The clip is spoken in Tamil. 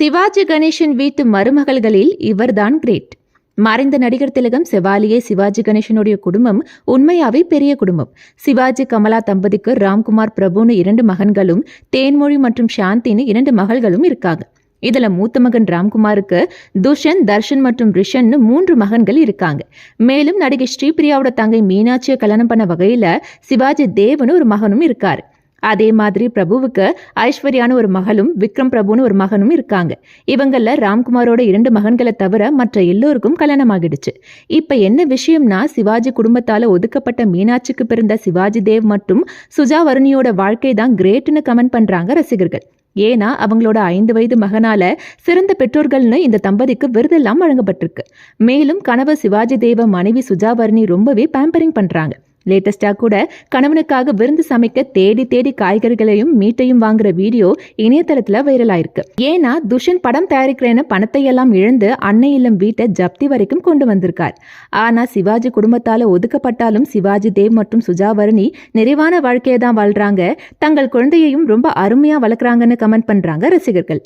சிவாஜி கணேசன் வீட்டு மருமகள்களில் இவர்தான் கிரேட். மறைந்த நடிகர் திலகம் செவாலியே சிவாஜி கணேசனுடைய குடும்பம் உண்மையாவே பெரிய குடும்பம். சிவாஜி கமலா தம்பதிக்கு ராம்குமார் பிரபுன்னு 2 மகன்களும், தேன்மொழி மற்றும் சாந்தின்னு 2 மகள்களும் இருக்காங்க. இதுல மூத்த மகன் ராம்குமாருக்கு துஷன், தர்ஷன் மற்றும் ரிஷன்னு 3 மகன்கள் இருக்காங்க. மேலும் நடிகை ஸ்ரீபிரியாவோட தங்கை மீனாட்சியை கல்யாணம் பண்ண வகையில சிவாஜி தேவ்னு ஒரு மகனும் இருக்காரு. அதே மாதிரி பிரபுவுக்கு ஐஸ்வர்யான ஒரு மகளும், விக்ரம் பிரபுன்னு ஒரு மகனும் இருக்காங்க. இவங்கள ராம்குமாரோட 2 மகன்களை தவிர மற்ற எல்லோருக்கும் கல்யாணம் ஆகிடுச்சு. இப்ப என்ன விஷயம்னா, சிவாஜி குடும்பத்தால ஒதுக்கப்பட்ட மீனாட்சிக்கு பிறந்த சிவாஜி தேவ் மற்றும் சுஜா வருணியோட வாழ்க்கை தான் கிரேட்னு கமெண்ட் பண்றாங்க ரசிகர்கள். ஏன்னா அவங்களோட 5 வயது மகனால சிறந்த பெற்றோர்கள்னு இந்த தம்பதிக்கு விருதெல்லாம் வழங்கப்பட்டிருக்கு. மேலும் கணவர் சிவாஜி தேவ மனைவி சுஜா வர்ணி ரொம்பவே பேம்பரிங் பண்றாங்க. லேட்டஸ்டா கூட கணவனுக்காக விருந்து சமைக்க தேடி தேடி காய்கறிகளையும் மீட்டையும் வாங்குற வீடியோ இணையதளத்துல வைரல் ஆயிருக்கு. ஏன்னா துஷன் படம் தயாரிக்கிறேன்னு பணத்தை எல்லாம் இழந்து அன்னை இல்லம் வீட்டை ஜப்தி வரைக்கும் கொண்டு வந்திருக்கார். ஆனா சிவாஜி குடும்பத்தால ஒதுக்கப்பட்டாலும் சிவாஜி தேவ் மற்றும் சுஜா வர்ணி நிறைவான வாழ்க்கையை தான் வாழ்றாங்க. தங்கள் குழந்தையையும் ரொம்ப அருமையா வளர்க்குறாங்கன்னு கமெண்ட் பண்றாங்க ரசிகர்கள்.